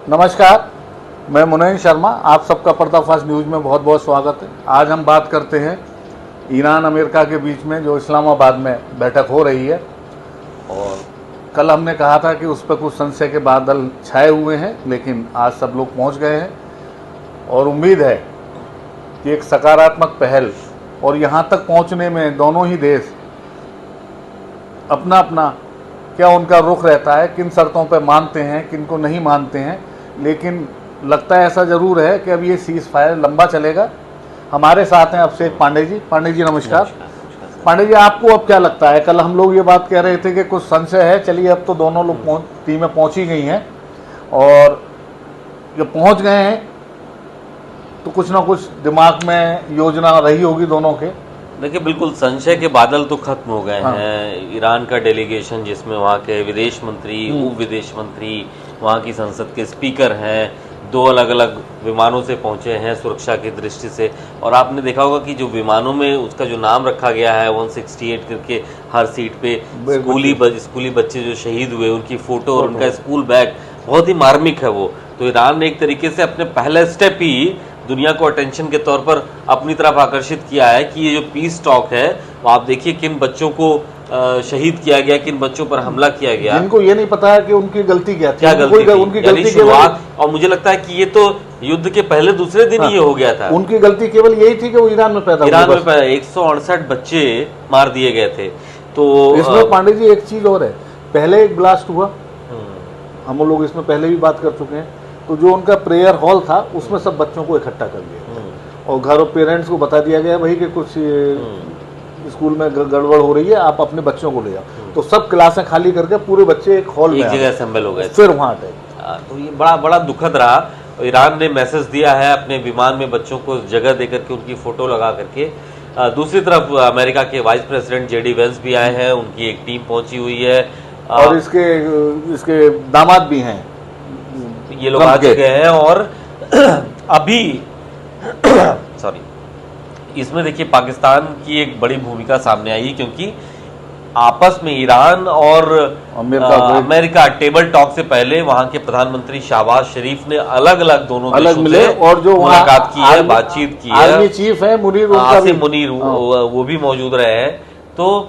नमस्कार, मैं मुनीन शर्मा, आप सबका पर्दाफाश न्यूज़ में बहुत बहुत स्वागत है। आज हम बात करते हैं ईरान अमेरिका के बीच में जो इस्लामाबाद में बैठक हो रही है, और कल हमने कहा था कि उस पर कुछ संशय के बादल छाए हुए हैं, लेकिन आज सब लोग पहुंच गए हैं और उम्मीद है कि एक सकारात्मक पहल, और यहां तक पहुंचने में दोनों ही देश अपना अपना क्या उनका रुख रहता है, किन शर्तों पर मानते हैं, किन को नहीं मानते हैं, लेकिन लगता है ऐसा ज़रूर है कि अब ये सीज़ फायर लंबा चलेगा। हमारे साथ हैं अभिषेक पांडे जी। पांडे जी नमस्कार। पांडे जी, आपको अब क्या लगता है? कल हम लोग ये बात कह रहे थे कि कुछ संशय है, चलिए अब तो दोनों लोग टीमें पहुंच ही गई हैं, और जब पहुंच गए हैं तो कुछ ना कुछ दिमाग में योजना रही होगी दोनों के। देखिए, बिल्कुल संशय के बादल तो खत्म हो गए हैं। ईरान का डेलीगेशन, जिसमें वहाँ के विदेश मंत्री, उप विदेश मंत्री, वहाँ की संसद के स्पीकर हैं, 2 अलग अलग विमानों से पहुंचे हैं सुरक्षा की दृष्टि से। और आपने देखा होगा कि जो विमानों में उसका जो नाम रखा गया है 168 करके, हर सीट पे स्कूली बच्चे जो शहीद हुए उनकी फ़ोटो और उनका स्कूल बैग, बहुत ही मार्मिक है वो। तो ईरान ने एक तरीके से अपने पहला स्टेप ही दुनिया को अटेंशन के तौर पर अपनी तरफ आकर्षित किया है कि ये जो पीस टॉक है, वो आप देखिए किन बच्चों को शहीद किया गया, किन बच्चों पर हमला किया गया, जिनको ये नहीं पता है कि उनकी गलती क्या थी, उनकी गलती शुरुआत। और मुझे लगता है कि ये तो युद्ध के पहले दूसरे दिन ये हो गया था। उनकी गलती केवल यही थी कि वो ईरान में पैदा 168 बच्चे मार दिए गए थे। तो इसमें पांडे जी एक चीज और है, पहले एक ब्लास्ट हुआ, हम लोग इसमें पहले भी बात कर चुके हैं, तो जो उनका प्रेयर हॉल था उसमें सब बच्चों को इकट्ठा कर दिया और घरों पेरेंट्स को बता दिया गया भाई कि कुछ स्कूल में गड़बड़ हो रही है, आप अपने बच्चों को ले जाओ। तो सब क्लासें खाली करके पूरे बच्चे एक हॉल में एक जगह असेंबल हो गए, फिर वहाँ अटैक। तो ये बड़ा दुखद रहा। ईरान ने मैसेज दिया है अपने विमान में बच्चों को जगह दे करके, उनकी फोटो लगा करके। दूसरी तरफ अमेरिका के वाइस प्रेसिडेंट जेडी वेंस भी आए हैं, उनकी एक टीम पहुंची हुई है, और इसके दामाद भी हैं, ये लोग आ चुके हैं। और अभी सॉरी, इसमें देखिए पाकिस्तान की एक बड़ी भूमिका सामने आई, क्योंकि आपस में ईरान और अमेरिका टेबल टॉक से पहले वहां के प्रधानमंत्री शहबाज शरीफ ने अलग अलग दोनों देशों मिले और जो मुलाकात की है, बातचीत की है। आर्मी चीफ है मुनीर, वो भी मौजूद रहे हैं। तो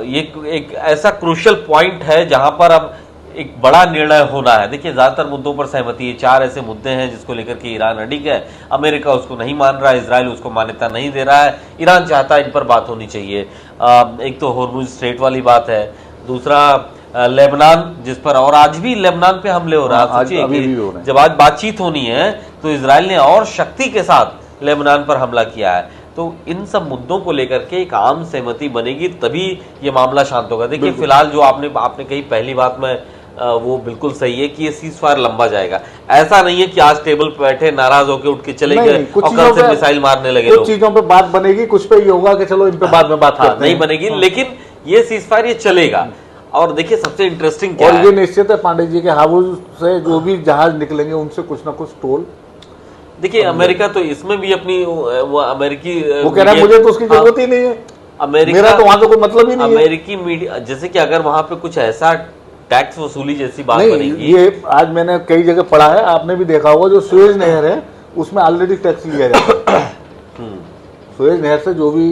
ये एक ऐसा क्रूशियल पॉइंट है जहां पर अब एक बड़ा निर्णय होना है। देखिए, ज्यादातर मुद्दों पर सहमति है, 4 ऐसे मुद्दे हैं जिसको लेकर के ईरान अडिग है। अमेरिका उसको नहीं मान रहा है, इजराइल उसको मान्यता नहीं दे रहा है, ईरान चाहता है इन पर बात होनी चाहिए। एक तो हॉर्मुज स्ट्रेट वाली बात है, दूसरा लेबनान, जिस पर और आज भी लेबनान पे हमले हो रहा है। सोचिए कि जब आज बातचीत होनी है तो इजराइल ने और शक्ति के साथ लेबनान पर हमला किया है। तो इन सब मुद्दों को लेकर के एक आम सहमति बनेगी, तभी ये मामला शांत होगा। देखिए, फिलहाल जो आपने कही पहली बात में, वो बिल्कुल सही है कि ये सीज फायर लंबा जाएगा। ऐसा नहीं है कि आज टेबल पे बैठे नाराज होकर उठ के चले गए और कल से मिसाइल मारने लगे। कुछ चीजों पे बात बनेगी, कुछ पे ये होगा कि चलो इन पे बाद में बात करते हैं। नहीं बनेगी, लेकिन ये सीज फायर ये चलेगा। और देखिए, सबसे इंटरेस्टिंग क्या है, और ये निश्चित है पांडे जी के हाउस से जो भी जहाज निकलेंगे उनसे कुछ ना कुछ टोल। देखिए, अमेरिका तो इसमें भी अपनी वो अमेरिकी वो कह रहा है मुझे तो उसकी जरूरत ही नहीं है, अमेरिका मेरा तो वहां से कोई मतलब ही नहीं है। अमेरिकी मीडिया, जैसे कि अगर वहां पे कुछ ऐसा टैक्स वसूली जैसी बात बनेगी। ये आज मैंने कई जगह पढ़ा है, आपने भी देखा होगा, जो सुएज नहर है उसमें ऑलरेडी टैक्स लिया जाता है। सुएज नहर से जो भी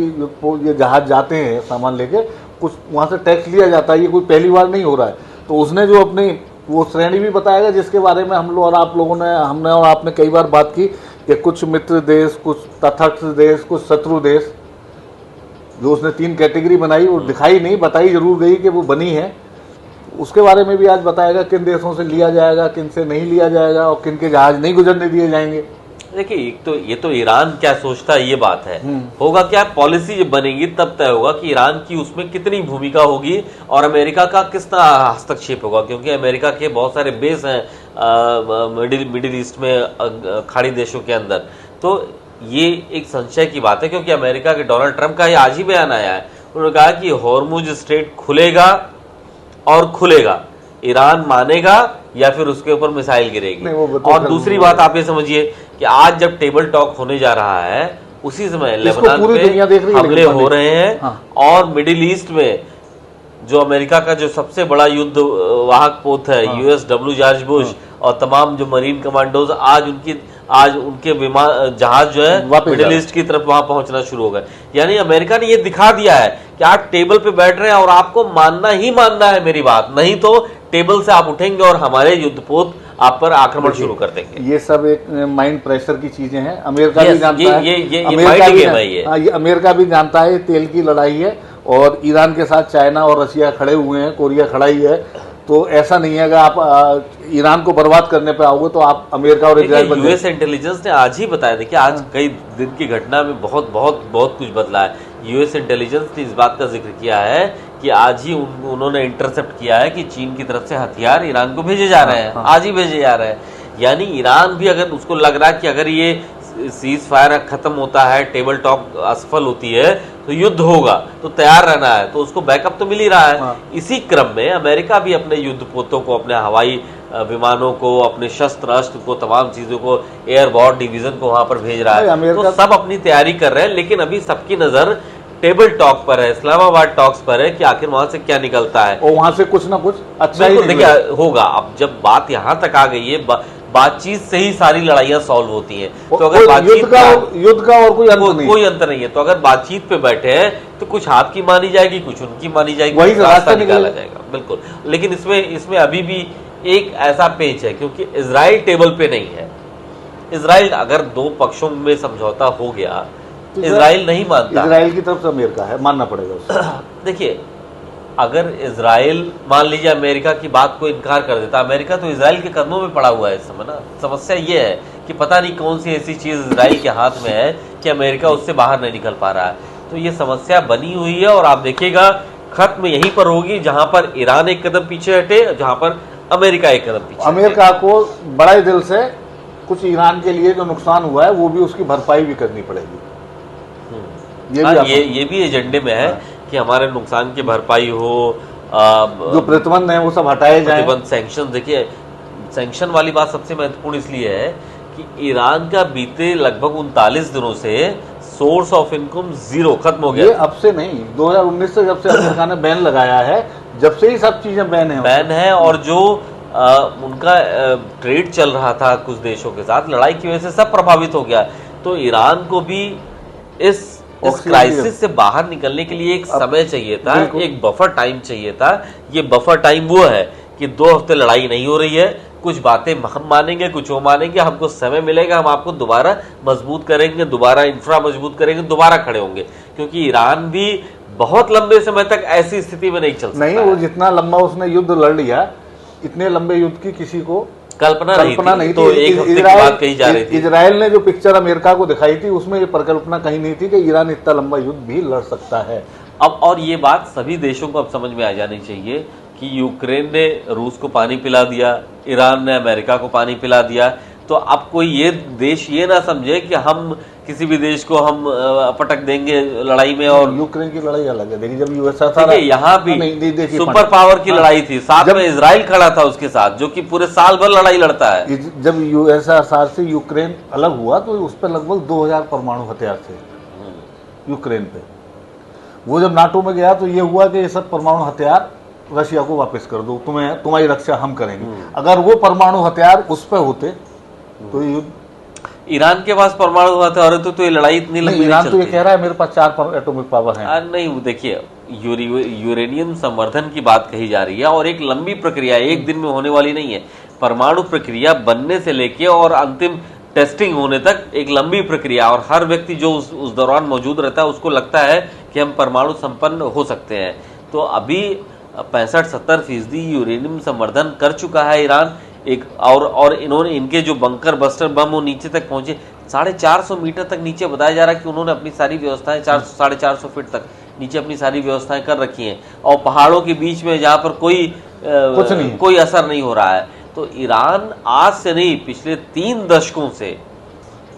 ये जहाज जाते हैं सामान लेके, कुछ वहां से टैक्स लिया जाता है। ये कोई पहली बार नहीं हो रहा है। तो उसने जो अपनी वो श्रेणी भी बताएगा, जिसके बारे में हम लोग और आप लोगों ने, हमने और आपने कई बार बात की कि कुछ मित्र देश, कुछ तटस्थ देश, कुछ शत्रु देश, जो उसने 3 कैटेगरी बनाई और दिखाई नहीं, बताई जरूर गई कि वो बनी है। उसके बारे में भी आज बताएगा किन देशों से लिया जाएगा, किन से नहीं लिया जाएगा, और किन के जहाज नहीं गुजरने दिए जाएंगे। देखिए, एक तो ये तो ईरान क्या सोचता है, ये बात है। होगा क्या, पॉलिसी जब बनेगी तब तय होगा कि ईरान की उसमें कितनी भूमिका होगी और अमेरिका का किस तरह हस्तक्षेप होगा। क्योंकि अमेरिका के बहुत सारे बेस हैं मिडिल ईस्ट में, खाड़ी देशों के अंदर। तो ये एक संशय की बात है, क्योंकि अमेरिका के डोनाल्ड ट्रंप का ये आज ही बयान आया है। उन्होंने कहा कि हॉर्मुज स्ट्रेट खुलेगा और खुलेगा, ईरान मानेगा या फिर उसके ऊपर मिसाइल गिरेगी। और दूसरी बात आप ये समझिए कि आज जब टेबल टॉक होने जा रहा है, उसी समय लेबनान पे हमले हो रहे हैं। और मिडिल ईस्ट में जो अमेरिका का जो सबसे बड़ा युद्ध वाहक पोत है, यूएस डब्ल्यू जॉर्ज बुश और तमाम जो मरीन कमांडोज आज उनके विमान जहाज जो है वापस मिडिल ईस्ट की तरफ वहां पहुंचना शुरू हो गए। यानी अमेरिका ने ये दिखा दिया है कि आप टेबल पे बैठ रहे हैं और आपको मानना ही मानना है मेरी बात, नहीं तो टेबल से आप उठेंगे और हमारे युद्धपोत आप पर आक्रमण शुरू कर देंगे। ये सब एक माइंड प्रेशर की चीजें हैं। अमेरिका Yes, भी जानता है, ये अमेरिका mind भी game है ये। हाँ, ये अमेरिका भी जानता है ये तेल की लड़ाई है और ईरान के साथ चाइना और रशिया खड़े हुए हैं, कोरिया खड़ा ही है। तो ऐसा नहीं है कि आप ईरान को बर्बाद करने पे आओगे तो आप अमेरिका और इजराइल बन यूएस इंटेलिजेंस ने आज ही बताया, देखिए आज कई दिन की घटना में बहुत बहुत बहुत कुछ बदला है। यूएस इंटेलिजेंस ने इस बात का जिक्र किया है कि आज ही उन्होंने इंटरसेप्ट किया है कि चीन की तरफ से हथियार ईरान को भेजे जा रहे हैं, आज ही भेजे जा रहे हैं। यानी ईरान भी अगर उसको लग रहा है कि अगर ये सीज फायर खत्म होता है, टेबल टॉक असफल होती है तो युद्ध होगा, तो तैयार रहना है, तो उसको बैकअप तो मिल ही रहा है। इसी क्रम में अमेरिका भी अपने युद्धपोतों को, अपने हवाई विमानों को, अपने शस्त्र अस्त्र को, तमाम चीजों को, एयरबॉर्ड डिवीजन को वहां पर भेज रहा है। तो सब अपनी तैयारी कर रहे हैं, लेकिन अभी सबकी नजर टेबल टॉक पर है, इस्लामाबाद टॉक्स पर है कि आखिर वहां से क्या निकलता है और वहां से कुछ ना कुछ अच्छा ही देखिए होगा। अब जब बात यहां तक आ गई है, बातचीत से ही सारी लड़ाइयां सॉल्व होती हैं। तो अगर युद्ध का और कोई अंतर नहीं है, तो अगर बातचीत पे बैठे हैं तो कुछ आपकी मानी जाएगी, कुछ उनकी मानी जाएगी, वही रास्ता निकाला जाएगा। बिल्कुल, लेकिन इसमें अभी भी एक ऐसा पेच है क्योंकि इजराइल टेबल पे नहीं है। इजराइल अगर दो पक्षों में समझौता हो गया, इजराइल नहीं मानता, इजराइल की तरफ से अमेरिका है, मानना पड़ेगा उसको। देखिए अगर इजराइल मान लीजिए अमेरिका की बात को इनकार कर देता, अमेरिका तो इजराइल के कदमों में पड़ा हुआ है इस समय ना। समस्या ये है कि पता नहीं कौन सी ऐसी चीज इजराइल के हाथ में है कि अमेरिका उससे बाहर नहीं निकल पा रहा है। तो ये समस्या बनी हुई है और आप देखिएगा खत्म यहीं पर होगी जहां पर ईरान एक कदम पीछे हटे, जहां पर अमेरिका एक कदम पीछे। अमेरिका को बड़े दिल से कुछ ईरान के लिए जो नुकसान हुआ है वो भी उसकी भरपाई भी करनी पड़ेगी। ये भी एजेंडे में है कि हमारे नुकसान की भरपाई हो, जो प्रतिबंध है वो सब हटाए जाए। प्रतिबंध, सैंक्शन, देखिए सैंक्शन वाली बात सबसे महत्वपूर्ण इसलिए है कि ईरान का बीते लगभग 39 दिनों से सोर्स ऑफ इनकम जीरो, खत्म हो गया। ये अब से नहीं, 2019 से जब से अमेरिका ने बैन लगाया है, जब से ही सब चीजें बैन है। और जो उनका ट्रेड चल रहा था कुछ देशों के साथ, लड़ाई की वजह से सब प्रभावित हो गया। तो ईरान को भी इस क्राइसिस से बाहर निकलने के लिए एक समय चाहिए था, एक बफर टाइम चाहिए था। ये बफर टाइम वो है कि 2 हफ्ते लड़ाई नहीं हो रही है, कुछ बातें हम मानेंगे, कुछ वो मानेंगे, हमको समय मिलेगा, हम आपको दोबारा मजबूत करेंगे, दोबारा इंफ्रा मजबूत करेंगे, दोबारा खड़े होंगे। क्योंकि ईरान भी बहुत लंबे समय तक ऐसी स्थिति में नहीं चल सकता। नहीं, वो जितना लंबा उसने युद्ध लड़ लिया, इतने लंबे युद्ध की किसी को कल्पना नहीं तो एक हफ्ते की बात कही जा रही थी। इजराइल ने जो पिक्चर अमेरिका को दिखाई थी उसमें ये परिकल्पना कहीं नहीं थी कि ईरान इतना लंबा युद्ध भी लड़ सकता है। अब और ये बात सभी देशों को अब समझ में आ जानी चाहिए कि यूक्रेन ने रूस को पानी पिला दिया, ईरान ने अमेरिका को पानी पिला दिया, तो अब कोई ये देश ये ना समझे कि हम किसी भी देश को हम पटक देंगे लड़ाई में। और यूक्रेन की लड़ाई अलग है। देखिए जब यूएसएसआर यहाँ भी सुपर पावर की लड़ाई थी, साथ में इजराइल खड़ा था उसके साथ, जो कि पूरे साल भर लड़ाई लड़ता है। जब यूएसएसआर से यूक्रेन अलग हुआ तो उस पर लगभग 2000 परमाणु हथियार थे यूक्रेन पे। वो जब नाटो में गया तो ये हुआ कि ये सब परमाणु हथियार रशिया को वापस कर दो, तुम्हारी रक्षा हम करेंगे। अगर वो परमाणु हथियार उस पर होते तो युद्ध, ईरान के पास परमाणु हथियार होते तो ये लड़ाई इतनी लंबी ईरान तो ये कह रहा है मेरे पास 4 एटॉमिक पावर है। नहीं, देखिए यूरेनियम संवर्धन की बात कही जा रही है और एक लंबी प्रक्रिया, एक दिन में होने वाली नहीं है। परमाणु प्रक्रिया बनने से लेके और अंतिम टेस्टिंग होने तक एक लंबी प्रक्रिया, और हर व्यक्ति जो उस दौरान मौजूद रहता है उसको लगता है कि हम परमाणु संपन्न हो सकते हैं। तो अभी 65-70% यूरेनियम संवर्धन कर चुका है ईरान। एक और इन्होंने इनके जो बंकर बस्टर बम वो नीचे तक पहुंचे, 450 मीटर तक नीचे बताया जा रहा है कि उन्होंने अपनी सारी व्यवस्थाएं 400-450 फीट तक नीचे अपनी सारी व्यवस्थाएं कर रखी हैं, और पहाड़ों के बीच में जहां पर कोई असर नहीं हो रहा है। तो ईरान आज से नहीं, पिछले 3 दशकों से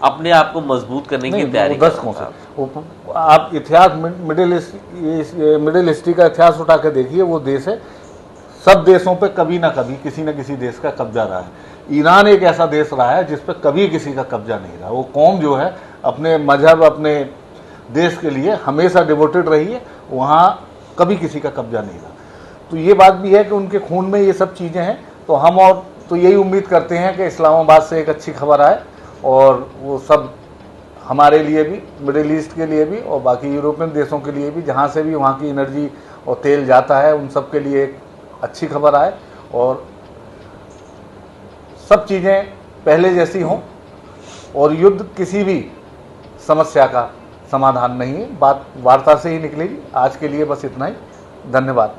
अपने आप को मजबूत करने की तैयारी कर रहा है। आप इतिहास मिडिल ईस्ट का इतिहास उठा के देखिए, वो देश है सब देशों पे कभी ना कभी किसी न किसी देश का कब्जा रहा है। ईरान एक ऐसा देश रहा है जिस पे कभी किसी का कब्जा नहीं रहा। वो कौम जो है अपने मजहब, अपने देश के लिए हमेशा डिवोटेड रही है, वहाँ कभी किसी का कब्जा नहीं रहा। तो ये बात भी है कि उनके खून में ये सब चीज़ें हैं। तो हम और तो यही उम्मीद करते हैं कि इस्लामाबाद से एक अच्छी खबर आए और वो सब हमारे लिए भी, मिडिल ईस्ट के लिए भी और बाकी यूरोपियन देशों के लिए भी, जहाँ से भी वहाँ की एनर्जी और तेल जाता है, उन सब के लिए एक अच्छी खबर आए और सब चीज़ें पहले जैसी हों और युद्ध किसी भी समस्या का समाधान नहीं है। बात वार्ता से ही निकलेगी। आज के लिए बस इतना ही। धन्यवाद।